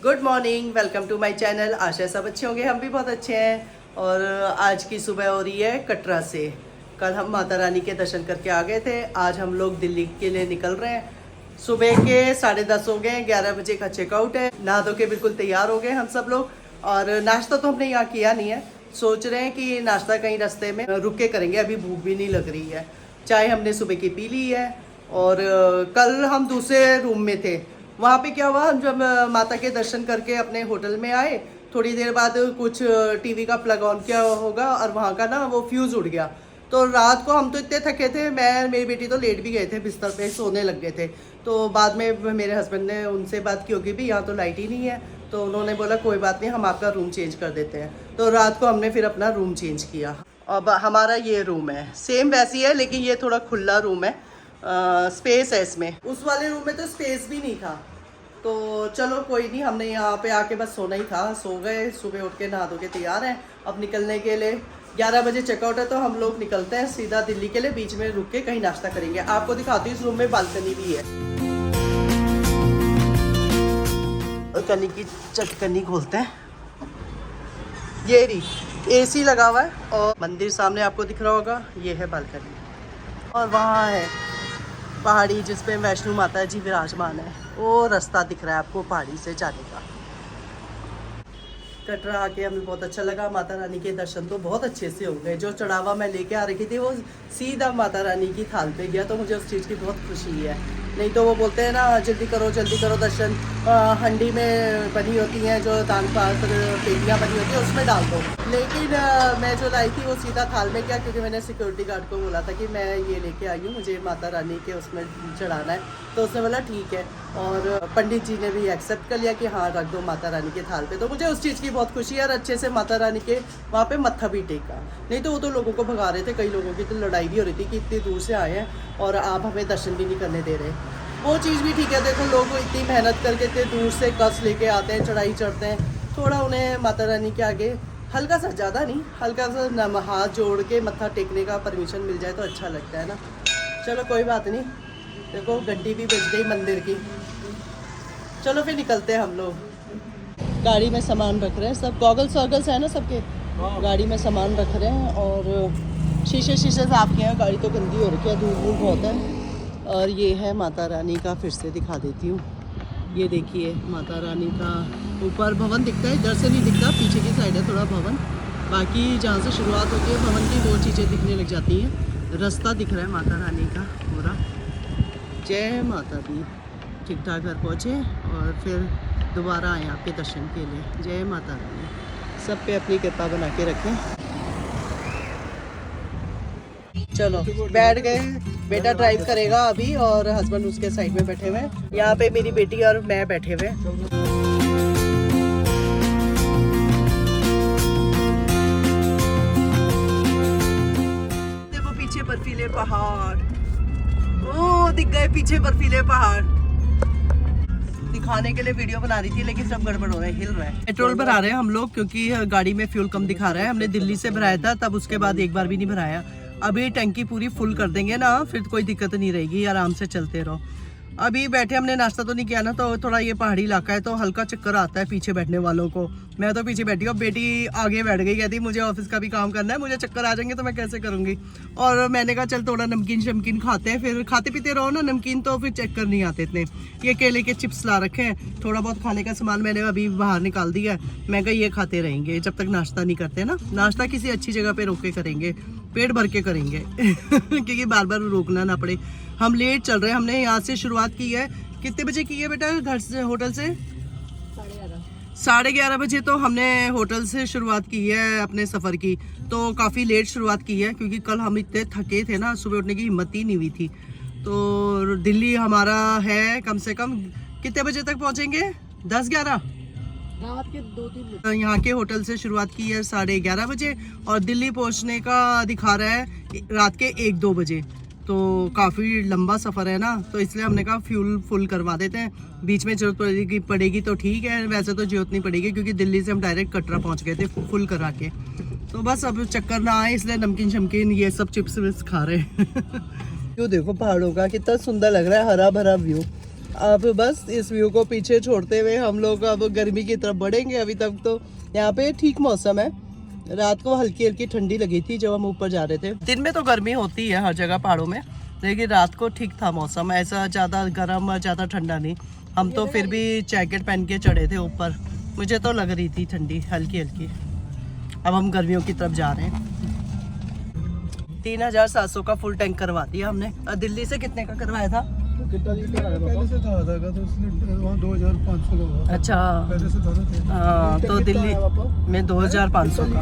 Good morning, welcome to my channel. आशा सब अच्छे होंगे, हम भी बहुत अच्छे हैं। और आज की सुबह हो रही है कटरा से। कल हम माता रानी के दर्शन करके आ गए थे, आज हम लोग दिल्ली के लिए निकल रहे हैं। सुबह के 10:30 हो गए, 11 बजे का चेकआउट है। नहा धो के बिल्कुल तैयार हो गए हम सब लोग। और नाश्ता तो हमने यहाँ किया नहीं है, सोच रहे हैं कि नाश्ता कहीं रास्ते में रुक के करेंगे, अभी भूख भी नहीं लग रही है। चाय हमने सुबह की पी ली है। और कल हम दूसरे रूम में थे, वहाँ पे क्या हुआ, हम जब माता के दर्शन करके अपने होटल में आए, थोड़ी देर बाद कुछ टीवी का प्लग ऑन किया होगा और वहाँ का ना वो फ्यूज़ उड़ गया। तो रात को हम तो इतने थके थे, मैं मेरी बेटी तो लेट भी गए थे, बिस्तर पे सोने लग गए थे। तो बाद में मेरे हस्बैंड ने उनसे बात की होगी, भी यहाँ तो लाइट ही नहीं है। तो उन्होंने बोला कोई बात नहीं, हम आपका रूम चेंज कर देते हैं। तो रात को हमने फिर अपना रूम चेंज किया। अब हमारा ये रूम है, सेम वैसी है, लेकिन ये थोड़ा खुला रूम है, स्पेस है इसमें। उस वाले रूम में तो स्पेस भी नहीं था। तो चलो कोई नहीं, हमने यहाँ पे आके बस सोना ही था, सो गए। सुबह उठ के नहा धो के तैयार हैं अब निकलने के लिए। 11 बजे चेकआउट है, तो हम लोग निकलते हैं सीधा दिल्ली के लिए। बीच में रुक के कहीं नाश्ता करेंगे। आपको दिखाती हूँ, इस रूम में बालकनी भी है। कनी की चटकनी खोलते हैं, ये रही एसी लगा हुआ है और मंदिर सामने आपको दिख रहा होगा, ये है बालकनी। और वहाँ है पहाड़ी जिस पे वैष्णो माता जी विराजमान है, वो रास्ता दिख रहा है आपको पहाड़ी से जाने का। कटरा आके हमें बहुत अच्छा लगा। माता रानी के दर्शन तो बहुत अच्छे से हो गए। जो चढ़ावा मैं लेके आ रही थी वो सीधा माता रानी की थाल पे गया, तो मुझे उस चीज़ की बहुत खुशी है। नहीं तो वो बोलते हैं ना, जल्दी करो दर्शन, हंडी में बनी होती हैं जो दान पात्र पेटियाँ बनी होती हैं, उसमें डाल दो। लेकिन मैं जो लाई थी वो सीधा थाल में गया, क्योंकि मैंने सिक्योरिटी गार्ड को बोला था कि मैं ये लेके आई हूँ, मुझे माता रानी के उसमें चढ़ाना है। तो उसने बोला ठीक है। और पंडित जी ने भी एक्सेप्ट कर लिया कि हाँ रख दो माता रानी के थाल पे। तो मुझे उस चीज़ की बहुत खुशी है। और अच्छे से माता रानी के वहाँ पे मत्था भी टेका। नहीं तो वो तो लोगों को भगा रहे थे, कई लोगों की तो लड़ाई भी हो रही थी कि इतनी दूर से आए हैं और आप हमें दर्शन भी नहीं करने दे रहे। वो चीज़ भी ठीक है, देखो लोग इतनी मेहनत करके इतने दूर से कष्ट लेके आते हैं, चढ़ाई चढ़ते हैं, थोड़ा उन्हें माता रानी के आगे हल्का सा, ज़्यादा नहीं, हल्का सा हाथ जोड़ के मत्था टेकने का परमिशन मिल जाए तो अच्छा लगता है ना। चलो कोई बात नहीं, देखो घंटी भी बज गई मंदिर की। चलो फिर निकलते हैं हम लोग। गाड़ी में सामान रख रहे हैं सब, गॉगल्स वॉगल्स है ना सबके, गाड़ी में सामान रख रहे हैं। और शीशे साफ किए हैं, गाड़ी तो गंदी हो रखी है, धूल धूल बहुत है। और ये है माता रानी का, फिर से दिखा देती हूँ। ये देखिए माता रानी का ऊपर भवन दिखता है, इधर से नहीं दिखता, पीछे की साइड है थोड़ा भवन। बाकी जहाँ से शुरुआत होती है भवन की, वो चीज़ें दिखने लग जाती हैं। रास्ता दिख रहा है माता रानी का पूरा। जय माता दी। ठीक ठाक घर पहुँचे और फिर दोबारा आए आपके दर्शन के लिए। जय माता रानी, सब पे अपनी कृपा बना के रखें। चलो बैठ गए, बेटा ड्राइव करेगा अभी और हस्बैंड उसके साइड में बैठे हुए हैं। यहाँ पे मेरी बेटी और मैं बैठे हुए। देखो पीछे बर्फीले पहाड़, ओ दिख गए पीछे बर्फीले पहाड़। दिखाने के लिए वीडियो बना रही थी, लेकिन सब गड़बड़ हो रहा है, हिल रहा है। पेट्रोल भरा रहे हैं हम लोग, क्योंकि गाड़ी में फ्यूल कम दिखा रहा है। हमने दिल्ली से भराया था, तब उसके बाद एक बार भी नहीं भराया। अभी टंकी पूरी फुल कर देंगे ना, फिर कोई दिक्कत नहीं रहेगी, आराम से चलते रहो। अभी बैठे, हमने नाश्ता तो नहीं किया ना, तो थोड़ा ये पहाड़ी इलाका है तो हल्का चक्कर आता है पीछे बैठने वालों को। मैं तो पीछे बैठी हूँ, बेटी आगे बैठ गई, कहती मुझे ऑफिस का भी काम करना है, मुझे चक्कर आ जाएंगे तो मैं कैसे करूँगी। और मैंने कहा चल थोड़ा नमकीन शमकीन खाते हैं, फिर खाते पीते रहो ना नमकीन, तो फिर चक्कर नहीं आते इतने। ये केले के चिप्स ला रखे हैं, थोड़ा बहुत खाने का सामान मैंने अभी बाहर निकाल दिया है। मैं कहा ये खाते रहेंगे जब तक नाश्ता नहीं करते ना। नाश्ता किसी अच्छी जगह पे रोक के करेंगे, पेट भर के करेंगे क्योंकि बार बार रोकना ना पड़े। हम लेट चल रहे हैं, हमने यहाँ से शुरुआत की है। कितने बजे की है बेटा घर से, होटल से? 11:30 बजे तो हमने होटल से शुरुआत की है अपने सफ़र की। तो काफ़ी लेट शुरुआत की है, क्योंकि कल हम इतने थके थे ना, सुबह उठने की हिम्मत ही नहीं हुई थी। तो दिल्ली हमारा है कम से कम कितने बजे तक पहुँचेंगे? 10-11 रात के 2-3 यहाँ के होटल से शुरुआत की है 11:30 बजे, और दिल्ली पहुँचने का दिखा रहा है रात के 1-2 बजे। तो काफ़ी लंबा सफ़र है ना, तो इसलिए हमने कहा फ्यूल फुल करवा देते हैं। बीच में जरूरत पड़ेगी तो ठीक है, वैसे तो जरूरत नहीं पड़ेगी, क्योंकि दिल्ली से हम डायरेक्ट कटरा पहुँच गए थे फुल करा के। तो बस अब चक्कर ना आए, इसलिए नमकीन शमकीन ये सब चिप्स विप्स खा रहे हैं। क्यों देखो पहाड़ों का कितना सुंदर लग रहा है, हरा भरा व्यू। अब बस इस व्यू को पीछे छोड़ते हुए हम लोग अब गर्मी की तरफ बढ़ेंगे। अभी तक तो यहाँ पे ठीक मौसम है। रात को हल्की हल्की ठंडी लगी थी जब हम ऊपर जा रहे थे। दिन में तो गर्मी होती है हर जगह पहाड़ों में, लेकिन रात को ठीक था मौसम, ऐसा ज़्यादा गर्म ज़्यादा ठंडा नहीं। हम तो फिर भी जैकेट पहन के चढ़े थे ऊपर, मुझे तो लग रही थी ठंडी हल्की हल्की। अब हम गर्मियों की तरफ जा रहे हैं। 3700 का फुल टैंक करवा दिया हमने। दिल्ली से कितने का करवाया था? कितना लीटर आया पहले से था आधा का, तो इसलिए वहाँ 2500 का हुआ। अच्छा पहले से था ना थे। हाँ, तो दिल्ली में 2500 का।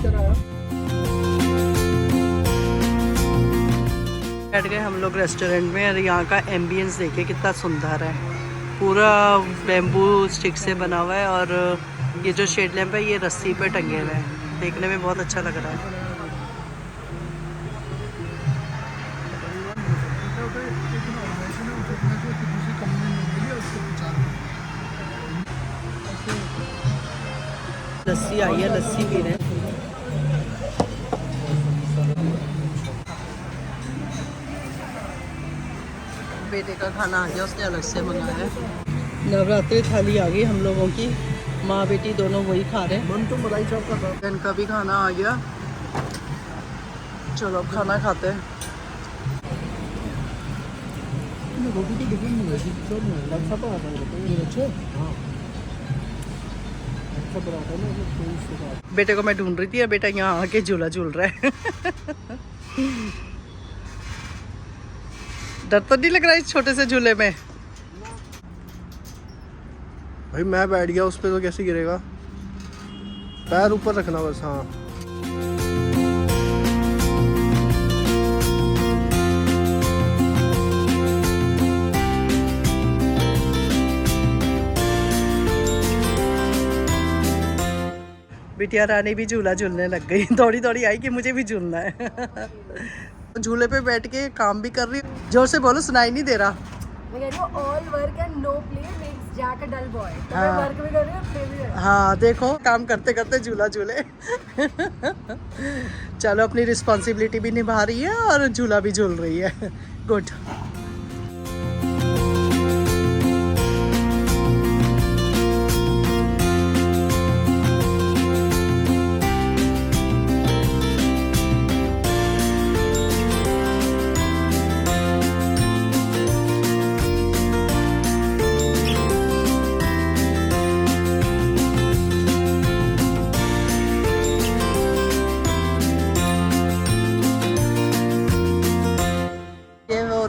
बैठ गए हम लोग रेस्टोरेंट में और यहाँ का एम्बियंस देखिए कितना सुंदर है। पूरा बेम्बू स्टिक से बना हुआ है और ये जो शेड लैम्प है ये रस्सी पे टंगे हुए हैं। देखने में बहुत अच्छा लग रहा है। लस्सी आई है, लस्सी पी रहे हैं। बेटे का खाना आ गया, उसने अलग से मंगाया है। नवरात्रि थाली आ गई हम लोगों की, माँ बेटी दोनों वही खा रहे हैं। मन तो मलाई चौक का था। इनका भी खाना आ गया, चलो अब खाना खाते हैं। रोटी तो डिफरेंट नहीं है, सब में अच्छा तो आता है। अच्छा हाँ, अच्छा बनाता है ना, तो उसके बाद बेटे को मैं ढूंढ रही थी, बेटा यहाँ आके झूला झूल रहा है। डर तो नहीं लग रहा है इस छोटे से झूले में? भाई मैं बैठ गया उस पे तो कैसे गिरेगा? पैर ऊपर रखना बस। हाँ बिटिया रानी भी झूला झूलने लग गई, थोड़ी थोड़ी आई कि मुझे भी झूलना है। झूले पे बैठ के काम भी कर रही, जोर से बोलो, सुनाई नहीं दे रहा। मैं कह रही हूँ all work and no play makes Jack a dull boy. तो मैं हाँ। वर्क भी कर रही हूँ प्ले भी कर रही हूँ। हाँ देखो, काम करते करते झूला झूले। चलो अपनी रिस्पॉन्सिबिलिटी भी निभा रही है और झूला भी झूल रही है। गुड।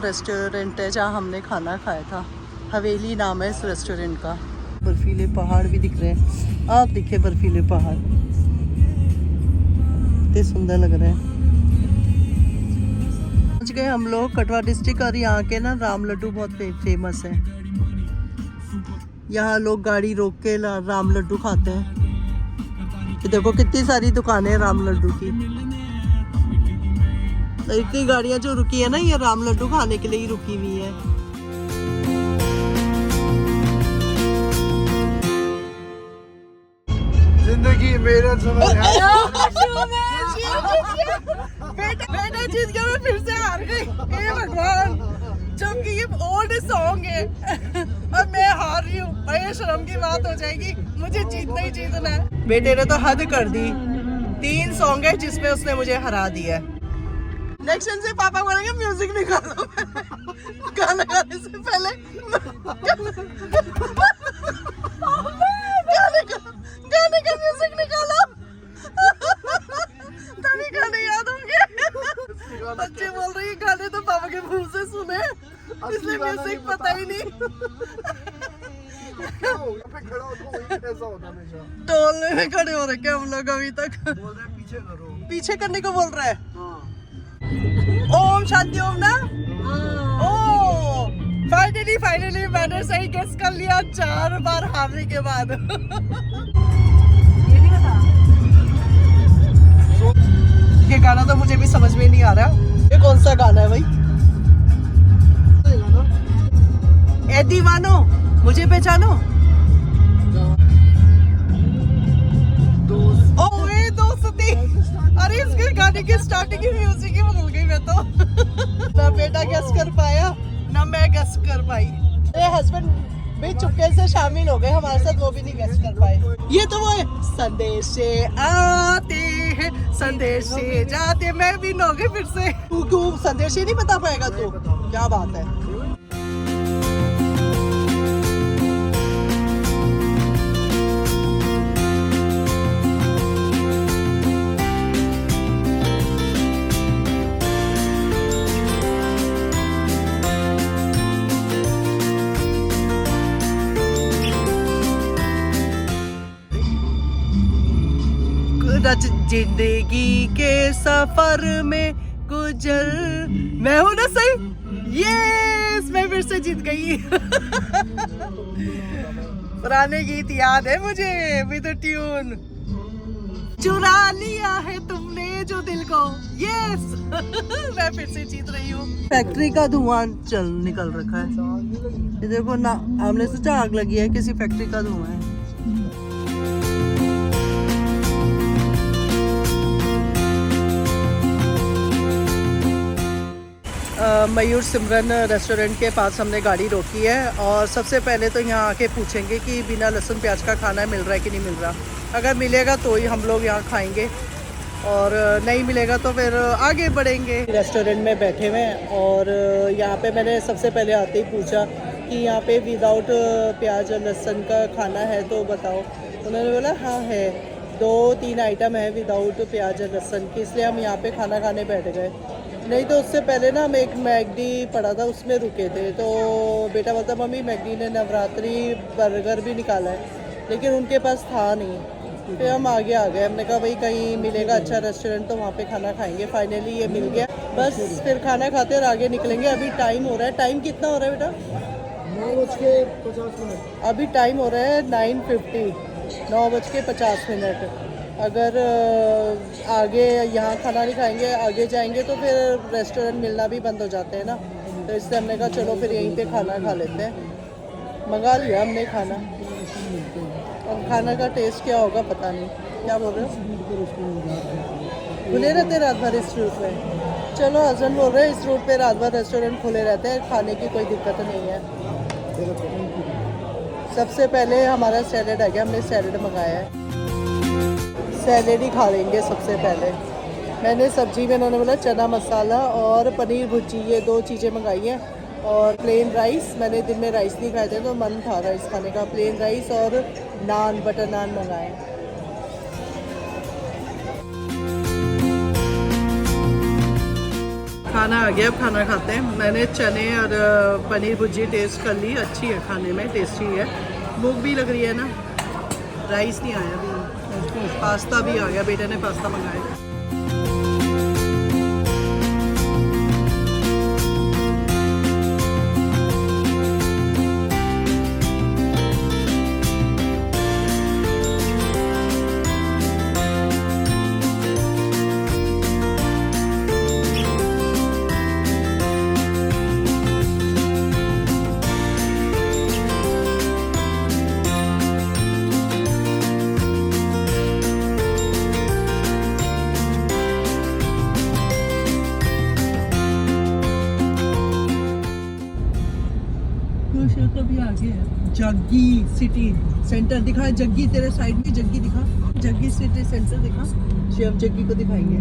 रेस्टोरेंट है जहाँ हमने खाना खाया था, हवेली नाम है इस रेस्टोरेंट का। बर्फीले पहाड़ भी दिख रहे हैं, आप दिखे बर्फीले पहाड़, कितने सुंदर लग रहे हैं। पहुँच गए हम लोग कटवा डिस्ट्रिक्ट और यहाँ के ना राम लड्डू बहुत फेमस है। यहाँ लोग गाड़ी रोक के राम लड्डू खाते हैं। ये देखो कितनी सारी दुकानें हैं राम लड्डू की। तो इतनी गाड़ियाँ जो रुकी है ना, ये राम लड्डू खाने के लिए ही रुकी हुई है। जिंदगी मेरा समय है। बेटा जीत गया, मैं फिर से हार गई। हे भगवान, जबकि ये ओल्ड सॉन्ग है और मैं हार रही हूँ। भाई शर्म की बात हो जाएगी, मुझे जीतना ही जीतना है। बेटे ने तो हद कर दी, 3 सॉन्ग है जिसमें उसने मुझे हरा दिया है। इलेक्शन से पापा बोलेंगे म्यूजिक निकालो, गाना गाने से पहले गाने का म्यूजिक निकालो, तभी गाने याद होंगे। बच्चे बोल रहे हैं गाने तो पापा के मुंह से सुने, इसलिए म्यूजिक पता ही नहीं। टोलने में खड़े हो रखे हम लोग अभी तक। बोल रहे पीछे करो, पीछे करने को बोल रहा है। हाँ। ओम शांति ओम ना। ओ फाइनली मैंने सही गेस कर लिया 4 बार हारने के बाद। ये नहीं पता। ये गाना तो मुझे भी समझ में नहीं आ रहा, ये कौन सा गाना है भाई? ए दीवानो मुझे पहचानो। ओ ए दोस्ती, अरे इसके गाने की स्टार्टिंग की म्यूजिक ही भूल गई मैं तो। ना बेटा गेस कर पाया ना मैं गेस कर पाई। मेरे हस्बैंड भी चुपके से शामिल हो गए हमारे साथ, वो भी नहीं गेस्ट कर पाए। ये तो वो है संदेशे आते हैं संदेशे जाते, मैं भी न हो गई फिर से। तू संदेशे नहीं बता पाएगा तू, क्या बात है। जिंदगी के सफर में गुजर, मैं हूं ना सही, यस मैं फिर से जीत गई। पुराने गीत याद है मुझे विद ट्यून। चुरा लिया है तुमने जो दिल को, यस। मैं फिर से जीत रही हूँ। फैक्ट्री का धुआं चल निकल रखा है, ये देखो ना, हमने सोचा आग लगी है, किसी फैक्ट्री का धुआं है। मयूर सिमरन रेस्टोरेंट के पास हमने गाड़ी रोकी है और सबसे पहले तो यहाँ आके पूछेंगे कि बिना लहसुन प्याज का खाना मिल रहा है कि नहीं मिल रहा। अगर मिलेगा तो ही हम लोग यहाँ खाएंगे और नहीं मिलेगा तो फिर आगे बढ़ेंगे। रेस्टोरेंट में बैठे हुए हैं और यहाँ पे मैंने सबसे पहले आते ही पूछा कि यहाँ पे विदाउट प्याज और लहसुन का खाना है तो बताओ। उन्होंने बोला हाँ है, 2-3 आइटम है विदाउट प्याज और लहसुन की, इसलिए हम यहाँ पे खाना खाने बैठ गए। नहीं तो उससे पहले ना हम एक मैगडी पड़ा था उसमें रुके थे, तो बेटा बोलता मम्मी मैगडी ने नवरात्रि बर्गर भी निकाला है, लेकिन उनके पास था नहीं। फिर हम आगे आ गए, हमने कहा भाई कहीं मिलेगा अच्छा रेस्टोरेंट तो वहाँ पे खाना खाएंगे। फाइनली ये मिल गया, बस फिर खाना खाते और आगे निकलेंगे। अभी टाइम हो रहा है, टाइम कितना हो रहा है बेटा? 9:50। अभी टाइम हो रहा है 9:50, 9:50। अगर आगे यहाँ खाना नहीं खाएंगे, आगे जाएंगे तो फिर रेस्टोरेंट मिलना भी बंद हो जाते हैं ना, तो इसलिए हमने कहा चलो फिर यहीं पे खाना खा लेते हैं। मंगा लिया हमने खाना, और खाना का टेस्ट क्या होगा पता नहीं। क्या बोल रहे हो? खुले रहते रात भर इस रूट में? चलो हस्बैंड बोल रहे हैं इस रूट पे रात भर रेस्टोरेंट खुले रहते हैं, खाने की कोई दिक्कत नहीं है। सबसे पहले हमारा सैलेड आ गया, हमने सैलेड मंगाया है, सैलेड ही खा लेंगे सबसे पहले। मैंने सब्जी में उन्होंने बोला चना मसाला और पनीर भुर्जी, ये 2 चीज़ें मंगाई हैं, और प्लेन राइस। मैंने दिन में राइस नहीं खाए थे तो मन था राइस खाने का। प्लेन राइस और नान, बटर नान मंगाए। खाना आ गया, अब खाना खाते हैं। मैंने चने और पनीर भुर्जी टेस्ट कर ली, अच्छी है खाने में, टेस्टी है। भूख भी लग रही है ना। राइस नहीं आया अभी, पास्ता भी आ गया, बेटे ने पास्ता मंगाया। भी आगे है जग्गी सिटी सेंटर दिखा है। जग्गी तेरे साइड में जग्गी दिखा, जग्गी सिटी सेंटर दिखा। शिव जग्गी को दिखाएंगे,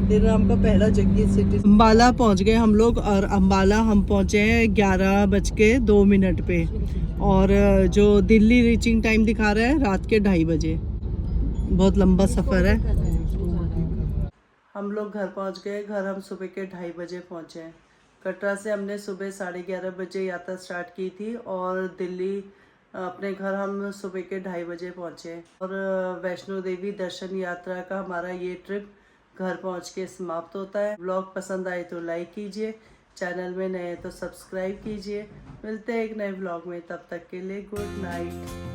तेरे नाम का पहला जग्गी सिटी। अम्बाला पहुंच गए हम लोग, और अम्बाला हम पहुंचे हैं 11:02 पे, और जो दिल्ली रीचिंग टाइम दिखा रहा है रात के 2:30 बजे। बहुत लंबा सफ़र है। हम लोग घर पहुंच गए। घर हम सुबह के 2:30 बजे पहुंचे हैं। कटरा से हमने सुबह 11:30 बजे यात्रा स्टार्ट की थी, और दिल्ली अपने घर हम सुबह के 2:30 बजे पहुँचे। और वैष्णो देवी दर्शन यात्रा का हमारा ये ट्रिप घर पहुँच के समाप्त होता है। व्लॉग पसंद आए तो लाइक कीजिए, चैनल में नए तो सब्सक्राइब कीजिए। मिलते हैं एक नए व्लॉग में, तब तक के लिए गुड नाइट।